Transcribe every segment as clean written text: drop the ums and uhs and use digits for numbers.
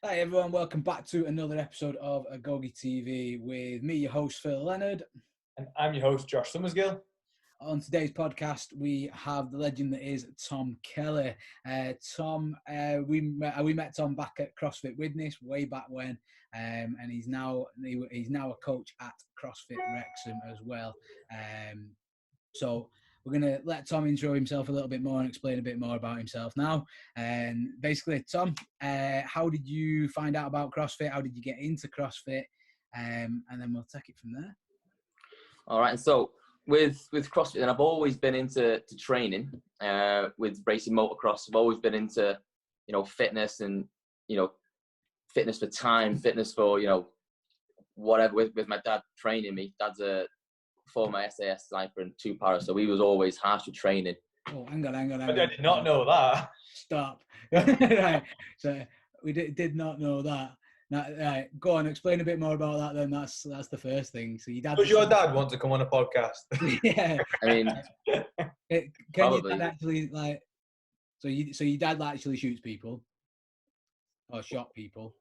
Hi everyone, welcome back to another episode of AgogeTV with me, your host Phil Leonard. And I'm your host, Josh Summersgill. On today's podcast, we have the legend that is Tom Kelly. We met Tom back at CrossFit Widnes way back when, and he's now a coach at CrossFit Wrexham as well. So we're going to let Tom intro himself a little bit more and explain a bit more about himself now. And basically, Tom, how did you find out about CrossFit? How did you get into CrossFit? And then we'll take it from there. All right. And so with CrossFit, and I've always been into training with racing motocross. I've always been into, fitness and, fitness for time, fitness for, whatever with my dad training me. Dad's a former SAS sniper and 2 para, so he was always harsh with training. Oh, hang on. I did not know that. Stop. Right. So we did not know that. Now, right, go on, explain a bit more about that then. That's the first thing. So Does your dad want to come on a podcast? Yeah. I mean, can probably. your dad actually so your dad actually shoots people or shot people?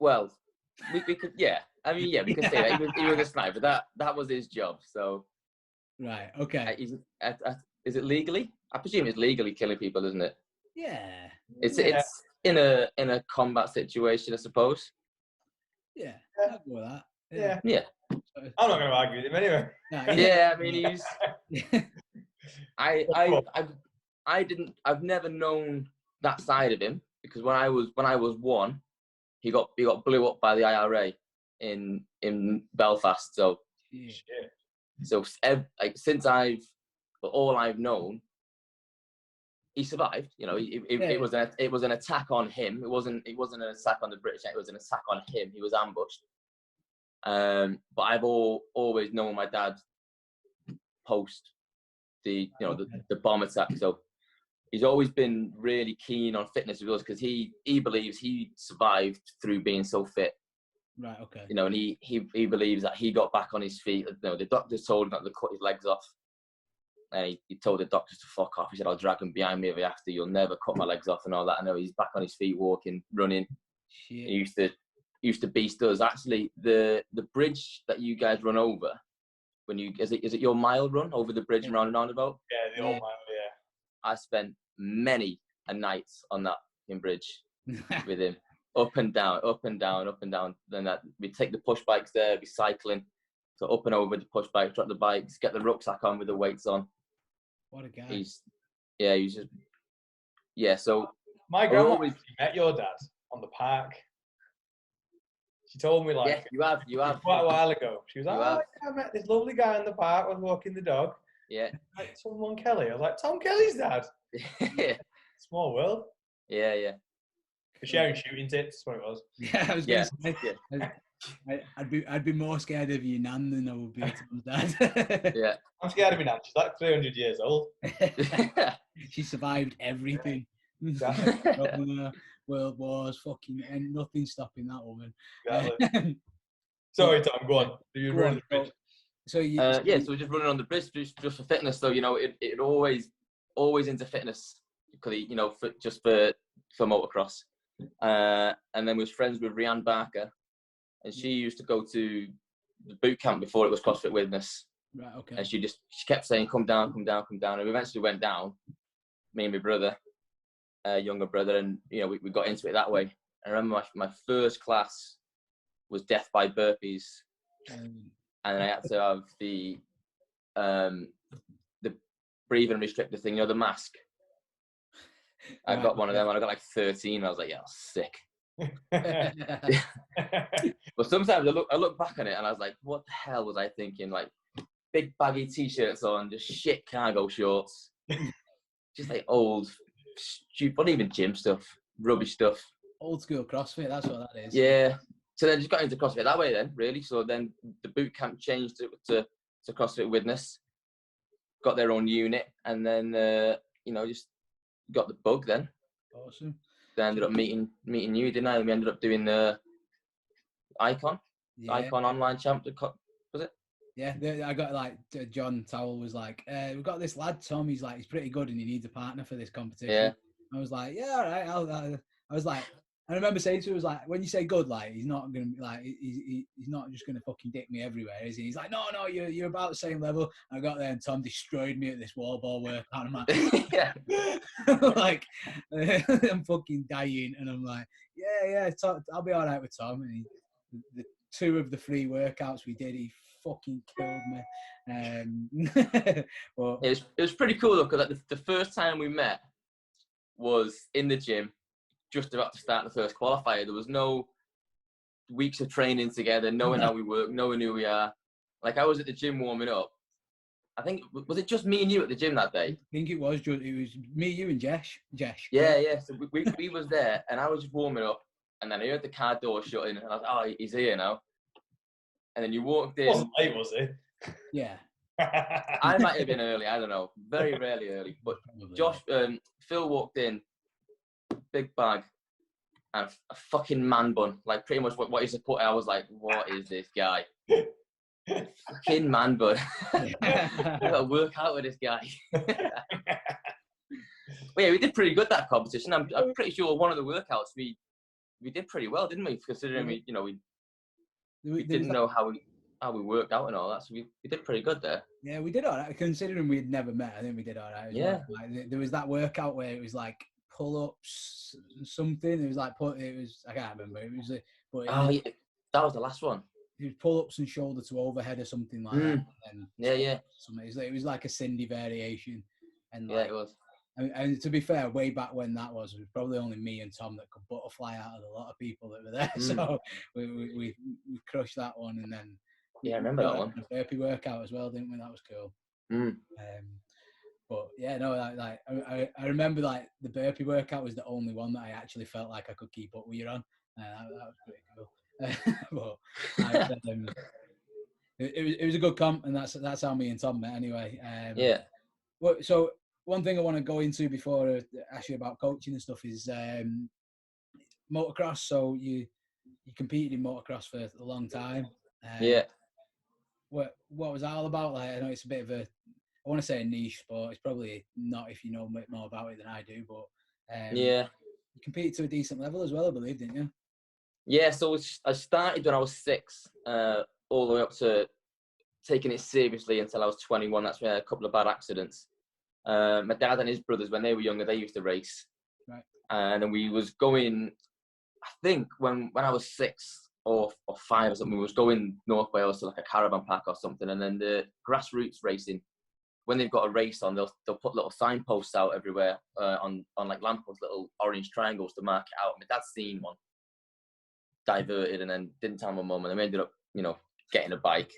Well, we could, yeah. I mean, yeah, we could say that. He was a sniper. That was his job. So, right, okay. Is it legally? I presume it's legally killing people, isn't it? Yeah. It's in a combat situation, I suppose. Yeah, I'll go with that. Yeah. I'm not going to argue with him anyway. No, Yeah, I mean, I've never known that side of him, because when I was 1, he got blew up by the IRA in Belfast. So since all I've known, he survived. It was an attack on him. It wasn't an attack on the British. It was an attack on him. He was ambushed. But I've always known my dad post the bomb attack. So he's always been really keen on fitness with us, because he believes he survived through being so fit. Right. Okay. And he believes that he got back on his feet. The doctors told him not to cut his legs off. And he told the doctors to fuck off. He said, "I'll drag him behind me if I have to. You'll never cut my legs off," and all that. I know he's back on his feet, walking, running. Shit. He used to beast us. Actually, the bridge that you guys run over, when is it your mile run over the bridge around and roundabout? Yeah, the old mile, yeah. I spent many a night on that bridge with him, up and down, up and down, up and down. Then we take the push bikes there, be cycling, so up and over the push bikes, drop the bikes, get the rucksack on with the weights on. What a guy. He's just, so my grandma met your dad on the park. She told me, yeah, you have quite a while ago. She was like, I met this lovely guy in the park. I was walking the dog. Yeah. Like, someone Kelly. I was like, Tom Kelly's dad. Small world. Yeah. For sharing shooting tips, that's what it was. Yeah, I was going to say. I'd be more scared of your nan than I would be of Tom's dad. Yeah. I'm scared of me now. She's like 300 years old. She survived everything. Exactly. World wars, and nothing stopping that woman. Exactly. Sorry, Tom, go on. Do you run the bridge? So we're just running on the bridge just for fitness. So, it always into fitness, because, just for motocross. And then was friends with Rianne Barker, and she used to go to the boot camp before it was CrossFit Widnes. Right, okay. And she kept saying, come down. And we eventually went down, me and my brother, younger brother, and, we got into it that way. I remember my first class was death by burpees. And I had to have the breathing restrictor thing, the mask. I got one of them, and I got like 13. I was like, yeah, I was sick. But sometimes I look back on it, and I was like, what the hell was I thinking? Like, big baggy t-shirts on, just shit cargo shorts, just like old, stupid, not even gym stuff, rubbish stuff. Old school CrossFit, that's what that is. Yeah. So then just got into CrossFit that way then, really. So then the boot camp changed to CrossFit Widnes, got their own unit, and then, just got the bug then. Awesome. Then I ended up meeting you, didn't I? And we ended up doing the Icon online champ, was it? Yeah, I got like John Towell was like, we've got this lad Tom. He's pretty good, and he needs a partner for this competition. Yeah. I was like, yeah, all right. I was like, I remember saying to him, was like, when you say good, like he's not gonna like he's not just gonna fucking dick me everywhere, is he? He's like, no, you're about the same level. And I got there and Tom destroyed me at this wall ball workout. I'm like, Yeah. like I'm fucking dying, and I'm like, yeah, I'll be all right with Tom. And the 2 of the 3 workouts we did, he fucking killed me. But It was pretty cool though, because like the first time we met was in the gym, just about to start the first qualifier. There was no weeks of training together, knowing how we work, knowing who we are. Like I was at the gym warming up. I think, was it just me and you at the gym that day? I think it was me, you, and Jesh. Yeah. So we was there, and I was just warming up, and then I heard the car door shutting, and I was like, oh, he's here now. And then you walked in. Wasn't late, was it? Yeah. I might have been early, I don't know. Very rarely early. But Phil walked in, big bag, and a fucking man bun. Like pretty much what he's put. I was like, what is this guy? Fucking man bun. I gotta work out with this guy. But yeah, we did pretty good that competition. I'm pretty sure one of the workouts we did pretty well, didn't we? Considering we didn't know how we worked out and all that, so we did pretty good there. Yeah, we did all right. Considering we'd never met, I think we did all right. Yeah. Well. Like, there was that workout where it was like pull-ups, something. It was like I can't remember. It was that was the last one. It was pull-ups and shoulder to overhead or something like that. And yeah. It was like a Cindy variation. And yeah, it was. And to be fair, way back when that was probably only me and Tom that could butterfly out of a lot of people that were there. So we crushed that one, and then I remember that one. A burpee workout as well, didn't we? That was cool. But yeah, no, like I remember like the burpee workout was the only one that I actually felt like I could keep up with you on. That was pretty cool. But it was a good comp, and that's how me and Tom met anyway. Yeah. So one thing I want to go into before I ask you about coaching and stuff is motocross. So you competed in motocross for a long time. Yeah. What was that all about? Like, I know it's a bit of I want to say a niche sport. It's probably not if you know a bit more about it than I do. But you competed to a decent level as well, I believe, didn't you? Yeah. So I started when I was 6, all the way up to taking it seriously until I was 21. That's when I had a couple of bad accidents. My dad and his brothers, when they were younger, they used to race. Right. And then we was going, I think when I was 6 or 5 or something, we was going North Wales to like a caravan park or something. And then the grassroots racing, when they've got a race on, they'll put little signposts out everywhere on like lampposts, little orange triangles to mark it out. My dad's seen one, diverted, and then didn't tell my mum, and then we ended up, getting a bike.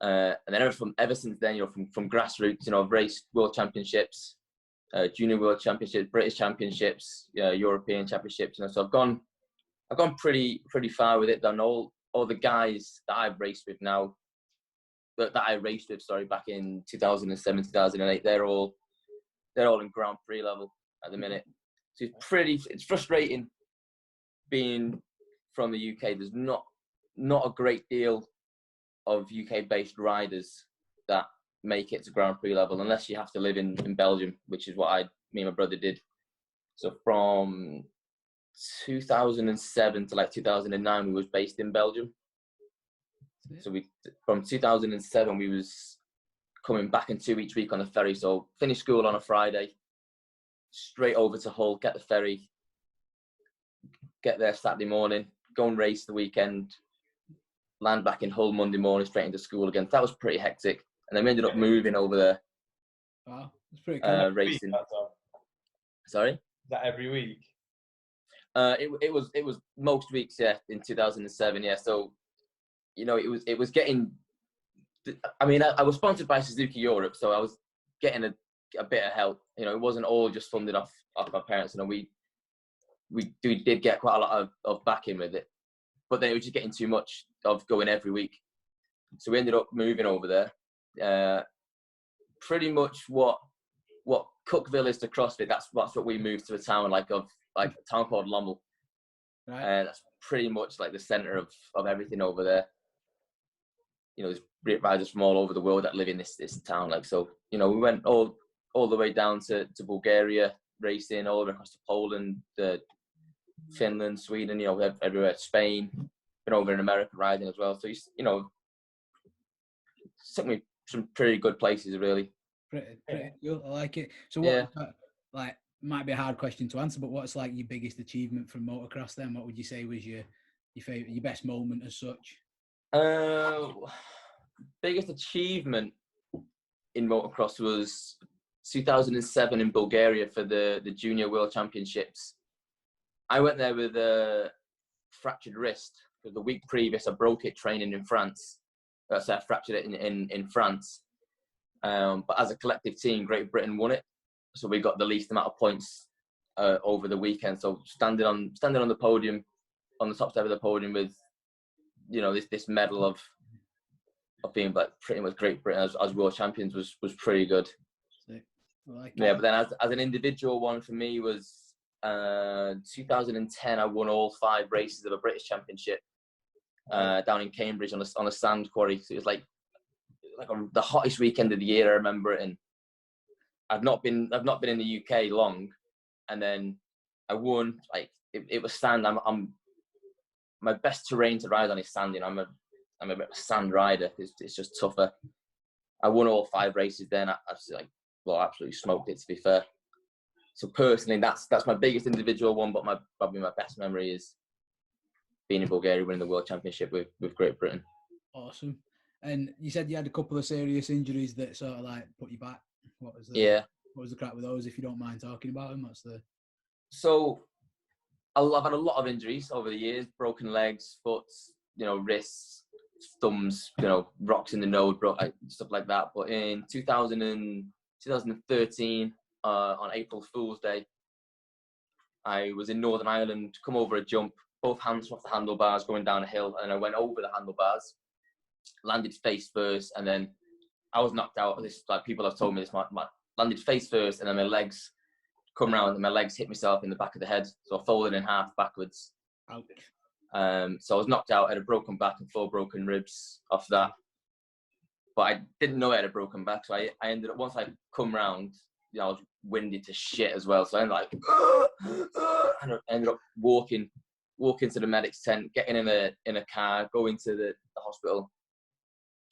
And then ever since then, from grassroots, I've raced world championships, junior world championships, British championships, European championships. So I've gone pretty far with it. Done all the guys that I've raced with now, that I raced with, back in 2007, 2008. They're all in Grand Prix level at the minute. So it's frustrating being from the UK. There's not a great deal of UK-based riders that make it to Grand Prix level, unless you have to live in Belgium, which is what me and my brother did. So from 2007 to like 2009, we was based in Belgium. So from 2007, we was coming back and 2 each week on the ferry. So finish school on a Friday, straight over to Hull, get the ferry, get there Saturday morning, go and race the weekend, land back in Hull Monday morning, straight into school again. That was pretty hectic. And then we ended up moving over there. Wow, that's pretty cool. Racing. Sorry? Is that every week? It was most weeks, yeah, in 2007, yeah. So, it was getting. I mean, I was sponsored by Suzuki Europe, so I was getting a bit of help. It wasn't all just funded off my parents. We did get quite a lot of backing with it, but then it was just getting too much of going every week. So we ended up moving over there. Pretty much what Cookville is to CrossFit. That's what we moved to a town like a town called Lommel. Right. That's pretty much like the center of everything over there. There's great riders from all over the world that live in this town. We went all the way down to Bulgaria, racing all the way across to Poland, Finland, Sweden, you know, everywhere, Spain, been over in America riding as well. So, you know, certainly some pretty good places, really. Pretty cool. I like it. So what, like, might be a hard question to answer, but what's like your biggest achievement from motocross then? What would you say was your favorite, your best moment as such? Biggest achievement in motocross was 2007 in Bulgaria for the Junior World Championships. I went there with a fractured wrist because the week previous I broke it training in France. So I fractured it in France. But as a collective team, Great Britain won it. So we got the least amount of points over the weekend. So standing on the podium, on the top step of the podium with, you know, this medal of being like pretty much Great Britain as world champions was pretty good. But then as an individual one for me was 2010. I won all 5 races of a British Championship down in Cambridge on a sand quarry. So it was like the hottest weekend of the year. I remember it, and I've not been in the UK long, and then I won. Like it was sand. I'm my best terrain to ride on is sand. You know, I'm a bit of a sand rider. It's just tougher. I won all 5 races then. I absolutely smoked it, to be fair. So personally, that's my biggest individual one, but probably my best memory is being in Bulgaria, winning the World Championship with Great Britain. Awesome. And you said you had a couple of serious injuries that sort of like put you back. What was the crack with those, if you don't mind talking about them? So I've had a lot of injuries over the years, broken legs, foot, you know, wrists, thumbs, you know, rocks in the nose, stuff like that. But in 2013, on April Fool's Day, I was in Northern Ireland, come over a jump, both hands off the handlebars going down a hill, and I went over the handlebars, landed face first, and then I was knocked out. This, like, people have told me this, landed face first, and then my legs come round and my legs hit myself in the back of the head. So I folded in half backwards. Ouch. So I was knocked out. I had a broken back and 4 broken ribs off that. But I didn't know I had a broken back. So I ended up, once I come round, you know, I was winded to shit as well. So I ended and I ended up walking to the medic's tent, getting in a car, going to the hospital.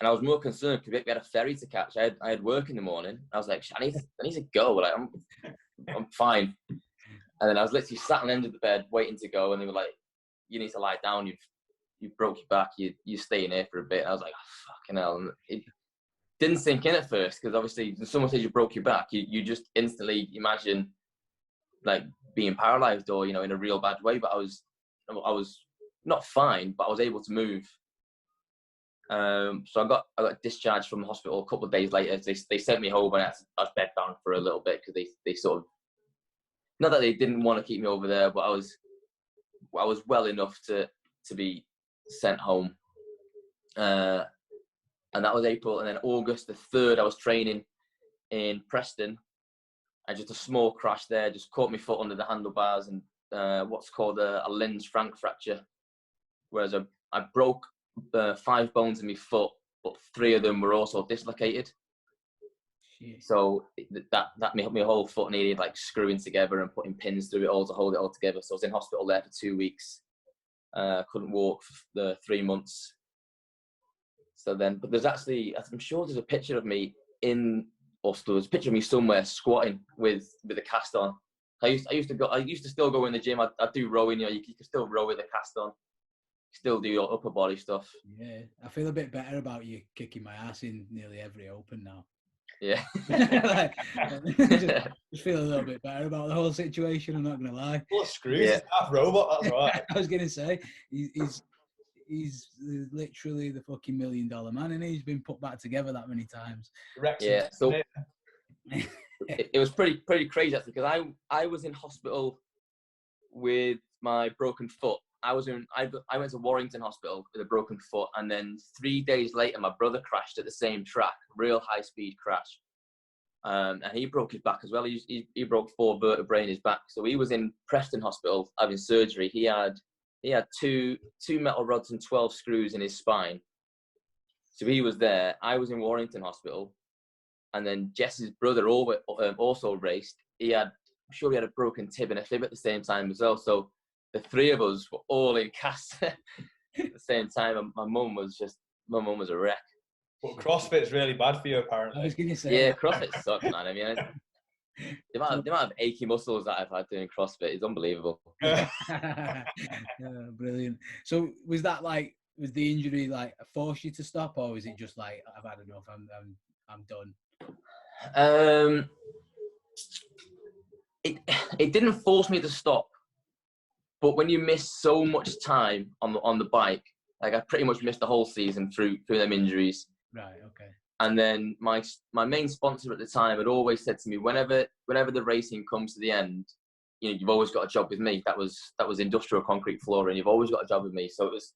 And I was more concerned because we had a ferry to catch. I had work in the morning. I was like, I need to go. Like, I'm fine. And then I was literally sat on the end of the bed waiting to go, and they were like, you need to lie down. You broke your back. You're staying here for a bit. And I was like, oh, fucking hell. And it didn't sink in at first because obviously when someone says you broke your back, you just instantly imagine like being paralyzed or, you know, in a real bad way. But I was not fine, but I was able to move. So I got discharged from the hospital a couple of days later. They sent me home, and I was bedbound for a little bit because they sort of, not that they didn't want to keep me over there, but I was well enough to be sent home. And that was April. And then August the 3rd, I was training in Preston. I just a small crash there, just caught my foot under the handlebars and what's called a Linz Frank fracture. Whereas I broke 5 bones in my foot, but 3 of them were also dislocated. Jeez. So that made my whole foot needed like screwing together and putting pins through it all to hold it all together. So I was in hospital there for 2 weeks. Couldn't walk for the 3 months. So then, but there's actually, I'm sure there's a picture of me there's a picture of me somewhere squatting with a cast on. I used to still go in the gym. I do rowing. You know, you can still row with a cast on. Still do your upper body stuff. Yeah, I feel a bit better about you kicking my ass in nearly every open now. Yeah. just feel a little bit better about the whole situation. I'm not gonna lie. Well, screws. Yeah. He's half robot. That's right. I was gonna say he's literally the fucking $1 million man, and he's been put back together that many times. Yeah. So it was pretty crazy actually, because I was in hospital with my broken foot. I went to Warrington Hospital with a broken foot, and then 3 days later, my brother crashed at the same track, real high-speed crash, and he broke his back as well. He broke 4 vertebrae in his back, so he was in Preston Hospital having surgery. He had two metal rods and 12 screws in his spine, so he was there. I was in Warrington Hospital, and then Jess's brother also raced. I'm sure he had a broken tib and a fib at the same time as well. So the three of us were all in cast at the same time. And my mum was a wreck. But CrossFit's really bad for you, apparently. I was going to say. Yeah, CrossFit sucks, man. I mean, the amount of achy muscles that I've had doing CrossFit is unbelievable. Yeah, brilliant. So was the injury like force you to stop, or was it just like, I've had enough, I'm done? It didn't force me to stop, but when you miss so much time on the bike, like I pretty much missed the whole season through them injuries. Right. Okay. And then my main sponsor at the time had always said to me, whenever the racing comes to the end, you know, you've always got a job with me. That was industrial concrete flooring. You've always got a job with me. So it was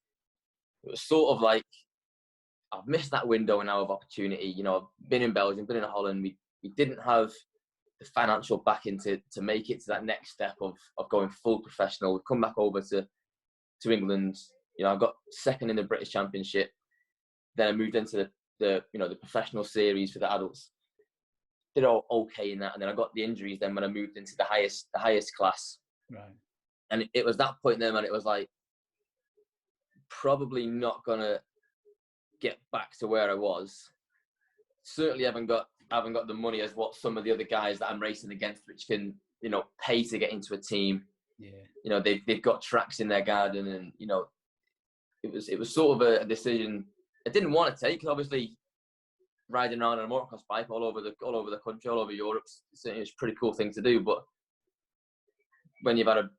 sort of like, I've missed that window now of opportunity. You know, I've been in Belgium, been in Holland. We didn't have the financial backing to make it to that next step of going full professional. We've come back over to England. You know, I got second in the British Championship. Then I moved into the professional series for the adults. Did all okay in that, and then I got the injuries. Then when I moved into the highest class, right, and it was that point then, and it was like probably not gonna get back to where I was. Certainly haven't got the money as what some of the other guys that I'm racing against, which can, you know, pay to get into a team. Yeah, you know, they've got tracks in their garden, and you know, it was sort of a decision I didn't want to take, because obviously riding around on a motocross bike all over the country, all over Europe, it's a pretty cool thing to do. But when you've had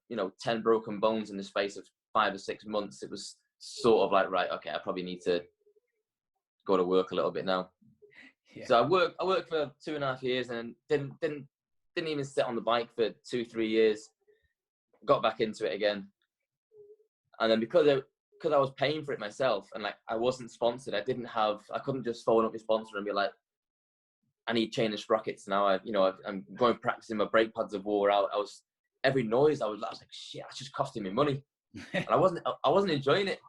10 broken bones in the space of 5 or 6 months, it was sort of like, right, okay, I probably need to go to work a little bit now. Yeah. So I worked for 2.5 years, and didn't even sit on the bike for 2-3 years. Got back into it again, and then because I was paying for it myself, and like I wasn't sponsored, I couldn't just phone up your sponsor and be like, I need chain and sprockets now. I'm going practicing, my brake pads have wore out. Every noise I was like, shit, that's just costing me money, and I wasn't enjoying it.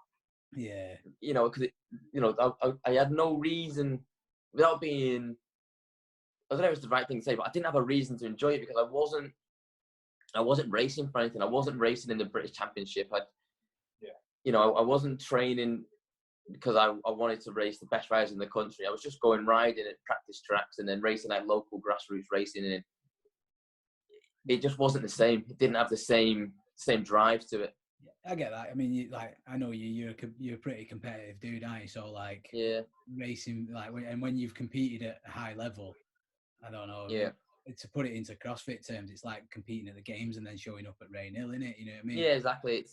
Yeah, you know, because I had no reason, without being, I don't know if it's the right thing to say, but I didn't have a reason to enjoy it, because I wasn't racing for anything. I wasn't racing in the British Championship. I wasn't training because I wanted to race the best riders in the country. I was just going riding at practice tracks and then racing like local grassroots racing, and it just wasn't the same. It didn't have the same drive to it. I get that. I mean, I know you're a pretty competitive dude, aren't you? So like, yeah, racing, like, and when you've competed at a high level, I don't know. Yeah. To put it into CrossFit terms, it's like competing at the games and then showing up at Rain Hill, innit? You know what I mean? Yeah, exactly.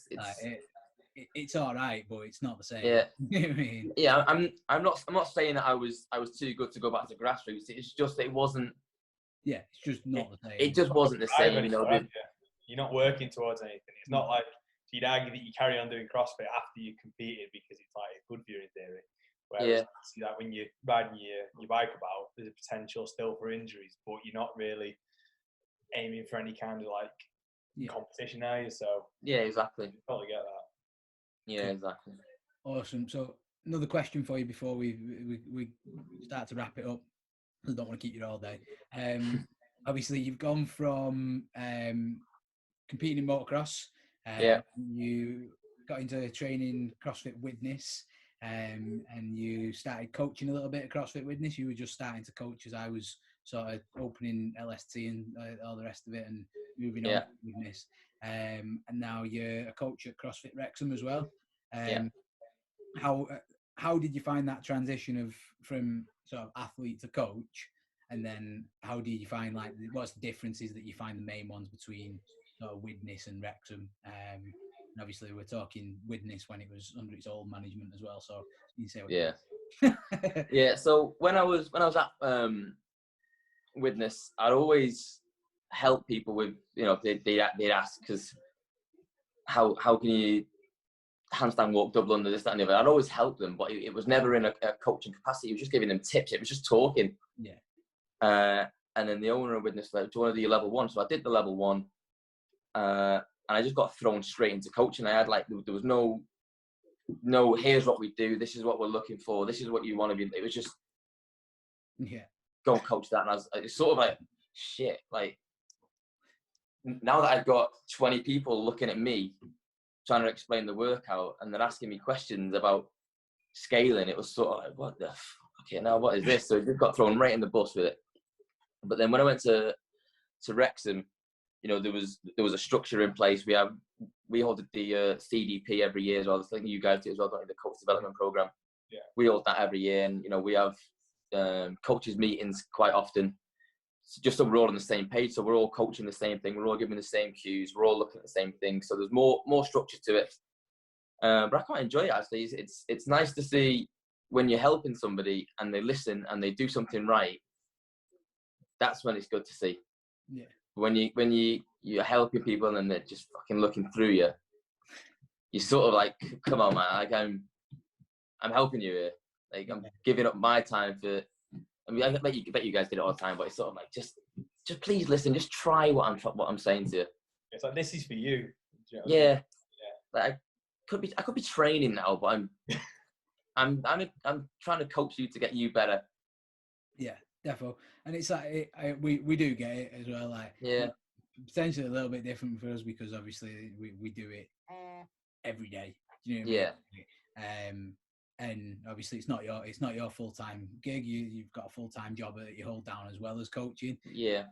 It's all right, but it's not the same. Yeah. You know what I mean? Yeah, I'm not saying that I was too good to go back to grassroots. It's just it wasn't. Yeah, it's just not the same. It just wasn't the same. You're not working towards anything. It's not like, you'd argue that you carry on doing CrossFit after you competed because it's like good for you in theory. Whereas see that when you're riding your bike about, there's a potential still for injuries, but you're not really aiming for any kind of like competition, are you? So yeah, exactly. You totally get that. Yeah, exactly. Awesome. So another question for you before we start to wrap it up. I don't want to keep you all day. Obviously, you've gone from competing in motocross. You got into training CrossFit Witness, and you started coaching a little bit of CrossFit Witness. You were just starting to coach as I was sort of opening LST and all the rest of it, and moving on to Witness. And now you're a coach at CrossFit Wrexham as well. How did you find that transition from sort of athlete to coach? And then how do you find, like, what's the differences that you find the main ones between sort of Widnes and Wrexham? And obviously we're talking Widnes when it was under its old management as well. So you say what Yeah. So when I was at Widnes, I'd always help people with, they'd ask, because how can you handstand walk double under, this, that, and the other. I'd always help them, but it was never in a coaching capacity. It was just giving them tips. It was just talking. And then the owner of Witness said, do you want to do your level 1? So I did the level 1, and I just got thrown straight into coaching. I had there was no, here's what we do. This is what we're looking for. This is what you want to be. It was just, go and coach that. And it's sort of like, shit, like, now that I've got 20 people looking at me, trying to explain the workout, and they're asking me questions about scaling. It was sort of like, what the okay, now what is this? So I just got thrown right in the bus with it. But then when I went to Wrexham, you know, there was a structure in place. We hold the CDP every year as well. I think you guys do as well, don't you? The coach development program. Yeah. We hold that every year, and you know, we have coaches meetings quite often, just so we're all on the same page. So we're all coaching the same thing. We're all giving the same cues. We're all looking at the same thing. So there's more structure to it. But I quite enjoy it, actually. It's nice to see when you're helping somebody and they listen and they do something right. That's when it's good to see. Yeah. When you're helping people and they're just fucking looking through you, you're sort of like, come on, man, like I'm helping you here. Like I'm giving up my time for. I mean, I bet you guys get it all the time, but it's sort of like just please listen, just try what I'm saying to you. It's like, this is for you. You know Yeah. I mean? Like I could be training now, but I'm trying to coach you to get you better. Yeah, definitely. And it's like we do get it as well. Like, yeah, potentially a little bit different for us because obviously we do it every day. Do you know what I mean? And obviously it's not your full-time gig. You've got a full-time job that you hold down as well as coaching. Yeah.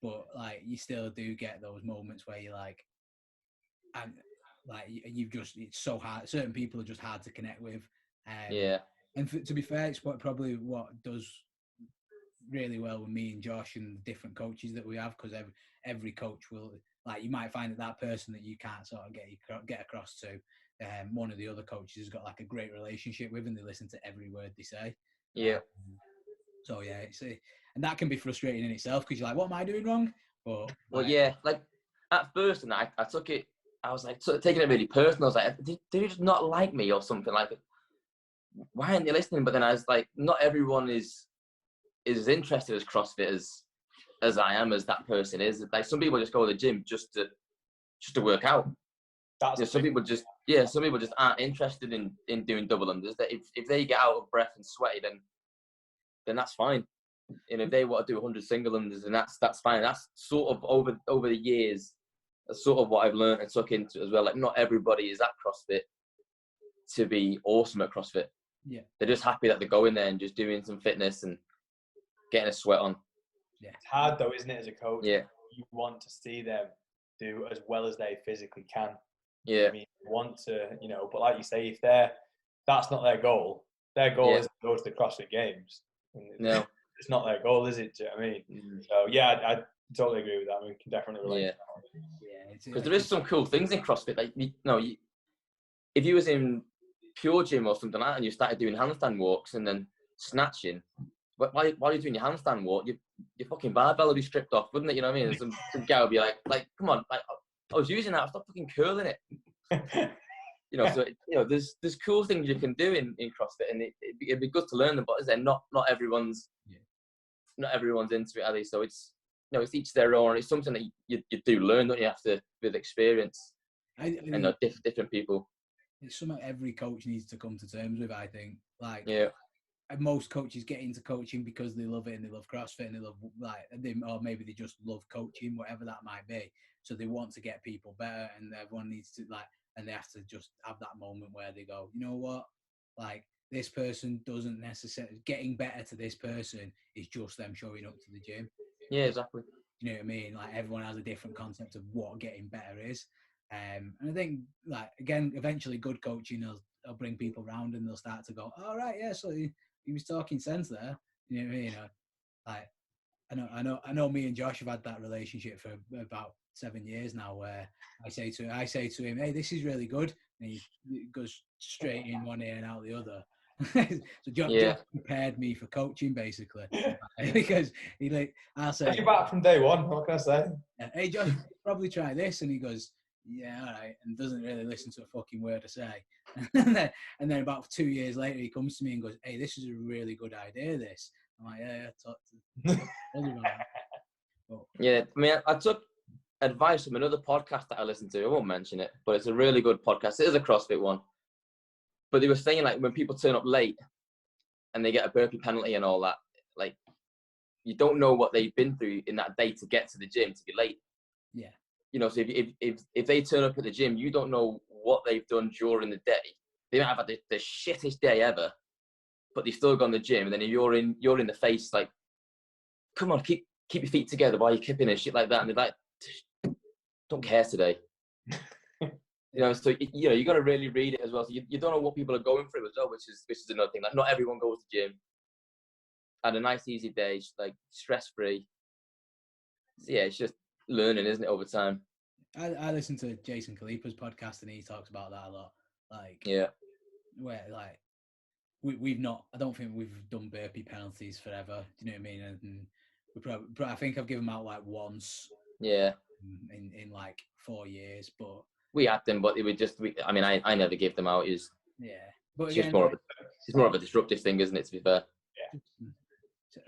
But like you still do get those moments where you're like, and like it's so hard. Certain people are just hard to connect with. And to be fair, it's probably what does really well with me and Josh and the different coaches that we have, because every coach will, like, you might find that person that you can't sort of get across to, one of the other coaches has got like a great relationship with, and they listen to every word they say. Yeah. So yeah, and that can be frustrating in itself because you're like, what am I doing wrong? But well, yeah, like at first, and I took it. I was like taking it really personal. I was like, did you just not like me or something? Like, why aren't they listening? But then I was like, not everyone is as interested as CrossFit as I am, as that person is. Like, some people just go to the gym just to work out. Some people just aren't interested in doing double unders. That if they get out of breath and sweaty, then that's fine. And if they want to do 100 single unders, then that's fine. That's sort of over the years, that's sort of what I've learned and took into as well. Like, not everybody is at CrossFit to be awesome at CrossFit. Yeah, they're just happy that they're going there and just doing some fitness and getting a sweat on. Yeah, it's hard though, isn't it, as a coach? Yeah, you want to see them do as well as they physically can. Yeah, I mean, you want to, but like you say, if that's not their goal is to go to the CrossFit Games. No, it's not their goal, is it? Do you know what I mean? So yeah, I totally agree with that. We can definitely relate. Yeah, because there is some cool things in CrossFit. Like, if you was in pure gym or something like that, and you started doing handstand walks and then snatching, while you're doing your handstand walk, your fucking barbell would be stripped off, wouldn't it? You know what I mean? And some guy would be like, come on, like, I was using that, stop fucking curling it. So there's cool things you can do in CrossFit, and it'd be good to learn them. But as I said, not everyone's into it, are they? So it's it's each their own. It's something that you do learn, don't you? Have to, with experience, and different people. It's something every coach needs to come to terms with, I think. Like, yeah. Most coaches get into coaching because they love it and they love CrossFit and they love or maybe they just love coaching, whatever that might be. So they want to get people better, and everyone needs to and they have to just have that moment where they go, you know what, like, this person doesn't necessarily, getting better to this person is just them showing up to the gym. Yeah, exactly. You know what I mean? Like, everyone has a different concept of what getting better is. And I think, like, again, eventually good coaching will bring people around and they'll start to go, all right, yeah, so he was talking sense there. You know what I mean? Like, I know me and Josh have had that relationship for about 7 years now, where I say to him, hey, this is really good. And he goes straight in one ear and out the other. So Josh prepared me for coaching, basically. Because I'll say, you're back from day one, what can I say? Hey, Josh, probably try this. And he goes, yeah, all right, and doesn't really listen to a fucking word I say. and then about 2 years later, he comes to me and goes, hey, this is a really good idea, this. I'm like, yeah, talk to but, yeah, I mean, I took advice from another podcast that I listened to. I won't mention it, but it's a really good podcast. It is a CrossFit one. But they were saying, like, when people turn up late and they get a burpee penalty and all that, like, you don't know what they've been through in that day to get to the gym to be late. Yeah. So if they turn up at the gym, you don't know what they've done during the day. They might have had the shittest day ever, but they've still gone to the gym. And then you're in the face, like, come on, keep your feet together while you're kipping and shit like that. And they're like, don't care today. So you got to really read it as well. So you don't know what people are going through as well, which is another thing. Like, not everyone goes to the gym. Had a nice easy day, like stress free. So, yeah, it's just learning, isn't it, over time? I listen to Jason Khalipa's podcast, and he talks about that a lot. Like, yeah, where like we've not. I don't think we've done burpee penalties forever. Do you know what I mean? And we probably, I think I've given them out like once. Yeah. In like 4 years, but we had them, but it would just. I never give them out. But it's again, just more of a disruptive thing, isn't it? To be fair. Yeah.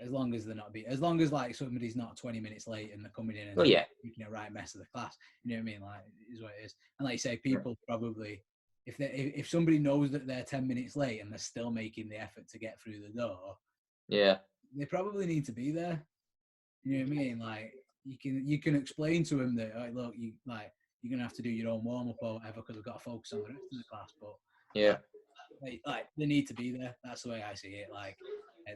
As long as they're not as long as like somebody's not 20 minutes late and they're coming in and making a right mess of the class, you know what I mean? Like, it is what it is. And like you say, people probably, if somebody knows that they're 10 minutes late and they're still making the effort to get through the door, they probably need to be there. You know what I mean? Like, you can explain to them that, like, look, you're gonna have to do your own warm up or whatever because we've got to focus on the rest of the class. But like they need to be there. That's the way I see it. Like,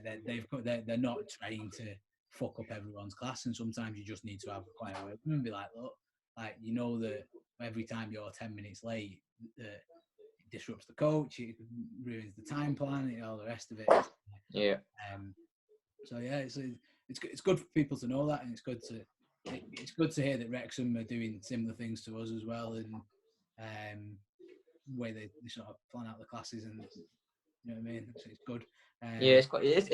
they're not trying to fuck up everyone's class, and sometimes you just need to have a quiet word and be like, look, like, you know that every time you're 10 minutes late, it disrupts the coach, it ruins the time plan, and all the rest of it. So yeah, it's good for people to know that, and it's good to hear that Wrexham are doing similar things to us as well, and way they sort of plan out the classes, and you know what I mean. So it's good. It's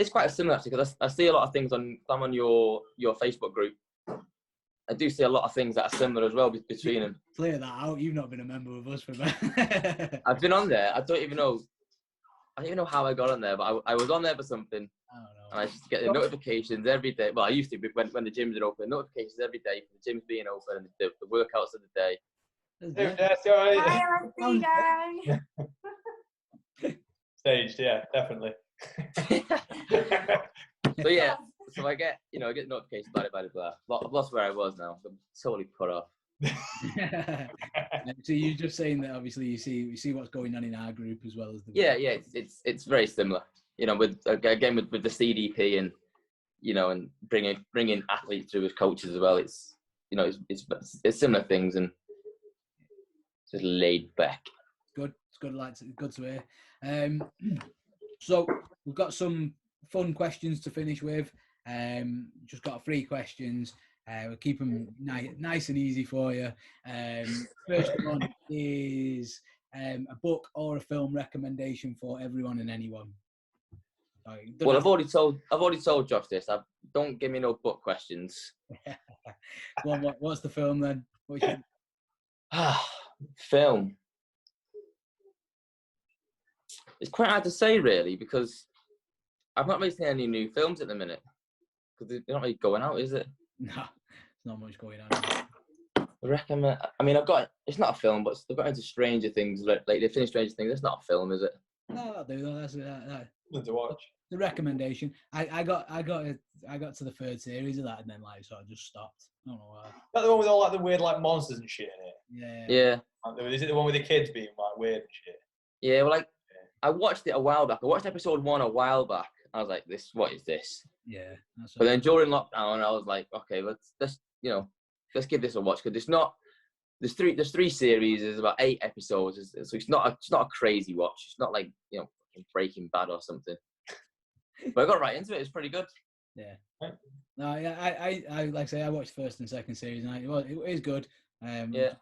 quite similar actually, because I see a lot of things I'm on your Facebook group. I do see a lot of things that are similar as well between them. Clear that out. You've not been a member of us for I've been on there. I don't even know how I got on there, but I was on there for something. I don't know. And I just get the notifications every day. Well, I used to when the gyms are open, notifications every day for the gyms being open and the workouts of the day. Staged, yeah, definitely. So yeah, so I get notifications, blah. I've lost where I was now. I'm totally put off. So you're just saying that obviously you see what's going on in our group as well as the it's very similar. With the CDP and and bringing athletes through as coaches as well. It's it's similar things and just laid back. Good. It's good. Like, good to hear. So we've got some fun questions to finish with. Just got 3 questions. We'll keep them nice and easy for you. First one is a book or a film recommendation for everyone and anyone. Well, I've already told Josh this. Don't give me no book questions. Well, what's the film then? Film. It's quite hard to say, really, because I've not really seen any new films at the minute. Because they're not really going out, is it? No, there's not much going on. I recommend. It's not a film, but they've got into Stranger Things. Like they finished Stranger Things. That's not a film, is it? No, that's to watch. The recommendation. I got to the 3rd series of that, and then sort of just stopped. I don't know why. Is that the one with all the weird monsters and shit in it? Yeah. Is it the one with the kids being weird and shit? Yeah. Well, I watched it a while back. I watched episode 1 a while back. I was like, what is this? Yeah. But then during lockdown, I was like, okay, let's give this a watch, because there's 3 series. There's about 8 episodes, so it's not a crazy watch. It's not like Breaking Bad or something. But I got right into it. It's pretty good. Yeah. No, yeah. I like I say, I watched 1st and 2nd series, and it is good. Yeah.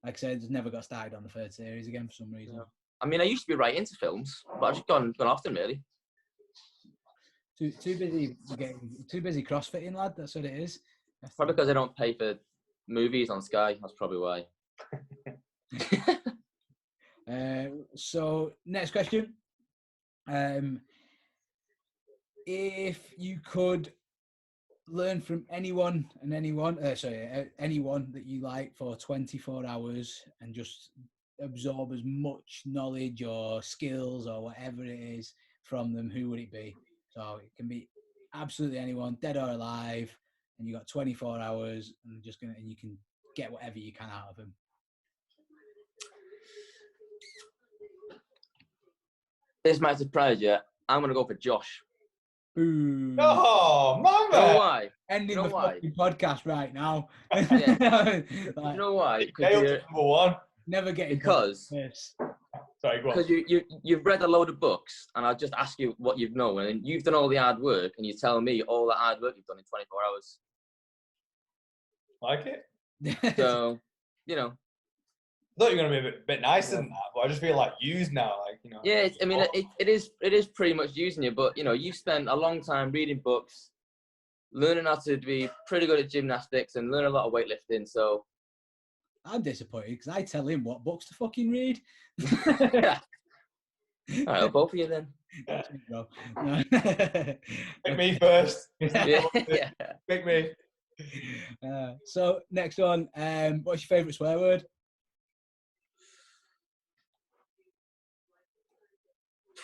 Like I said, just never got started on the 3rd series again for some reason. Yeah. I mean, I used to be right into films, but I've just gone off them really. Too busy CrossFitting, lad. That's what it is. Probably because I don't pay for movies on Sky. That's probably why. So next question. If you could learn from anyone that you like for 24 hours and just absorb as much knowledge or skills or whatever it is from them, who would it be? So it can be absolutely anyone, dead or alive, and you got 24 hours, and you can get whatever you can out of them. This might surprise you. I'm going to go for Josh. Ooh. Oh, man. You know why? Ending the fucking podcast right now. Yeah. You know why? Number one. Never getting because sorry, go on. Because you've read a load of books, and I'll just ask you what you've known, and you've done all the hard work, and you tell me all the hard work you've done in 24 hours. Like it? So, you know. I thought you were going to be a bit nicer than that, but I just feel like used now, like, you know. Yeah, I mean, it is pretty much using you, but, you know, you spent a long time reading books, learning how to be pretty good at gymnastics, and learn a lot of weightlifting, so. I'm disappointed because I tell him what books to fucking read. Yeah. All right, I'll vote for you then. Pick me first. Yeah. Pick me. So, next one, what's your favourite swear word?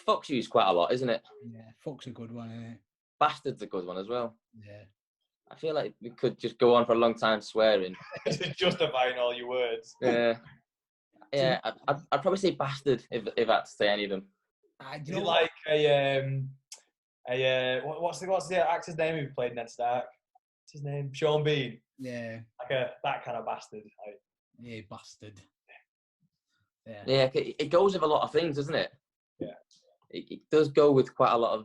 Fuck's used quite a lot, isn't it? Yeah, fuck's a good one, isn't it? Bastard's a good one as well. Yeah. I feel like we could just go on for a long time swearing. Justifying all your words. Yeah. Yeah, I'd probably say bastard if I had to say any of them. Is it like what's the actor's name who played Ned Stark? What's his name? Sean Bean. Yeah. Like that kind of bastard. Yeah, bastard. Yeah. Yeah, it goes with a lot of things, doesn't it? Yeah. It does go with quite a lot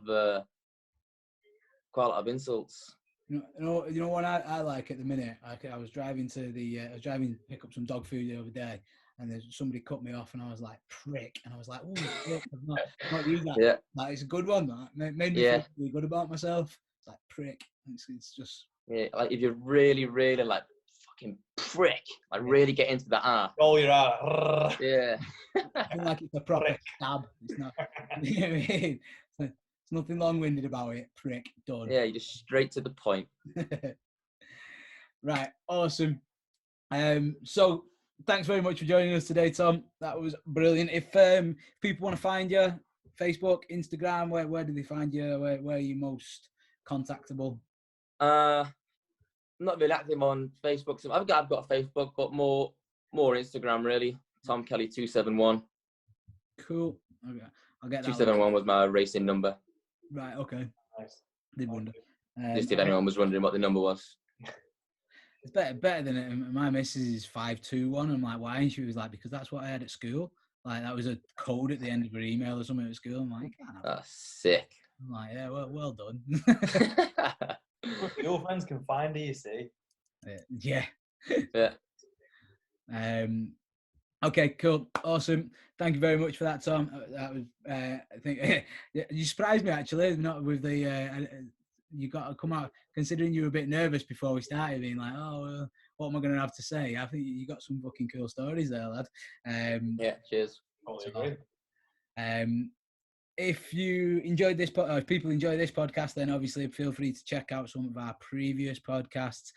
of insults. You know what I like at the minute? I was driving to pick up some dog food the other day, and there's somebody cut me off, and I was like, prick, and I was like, oh, I've not used that. Yeah. Like, it's a good one. That made me feel really good about myself. It's like prick. It's just. Yeah, like if you're really, really like fucking prick, like really get into the R. Roll your R. Yeah. I feel like it's a proper stab. It's not. You know what I mean? There's nothing long-winded about it. Prick. Done. Yeah, you're just straight to the point. Right. Awesome. So thanks very much for joining us today, Tom. That was brilliant. If people want to find you, Facebook, Instagram, where do they find you? Where are you most contactable? I'm not really active on Facebook. So I've got Facebook, but more Instagram really. Tom Kelly 271. Cool. Okay. I'll get that. 271 was my racing number. Right. Okay. Nice. Did wonder. Just if anyone was wondering what the number was. It's better than it. My missus is 521. I'm like, why? And she was like, because that's what I had at school. Like that was a code at the end of her email or something at school. I'm like, sick. I'm like, yeah, well done. Your friends can find you, you see. Yeah. Yeah. Okay, cool, awesome. Thank you very much for that, Tom. That was, I think, you surprised me actually. Not with the, you got to come out considering you were a bit nervous before we started, being like, oh, what am I going to have to say? I think you got some fucking cool stories there, lad. Yeah, cheers. Totally agree. If you enjoyed this, if people enjoy this podcast, then obviously feel free to check out some of our previous podcasts.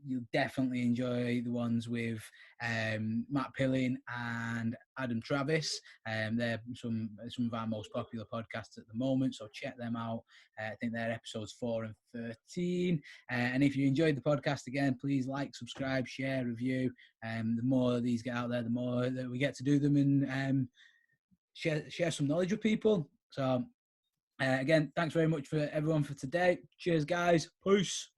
You'll definitely enjoy the ones with Matt Pilling and Adam Travis. They're some of our most popular podcasts at the moment, so check them out. I think they're episodes 4 and 13. And if you enjoyed the podcast, again, please like, subscribe, share, review. The more these get out there, the more that we get to do them and share some knowledge with people. So again, thanks very much for everyone for today. Cheers, guys. Peace.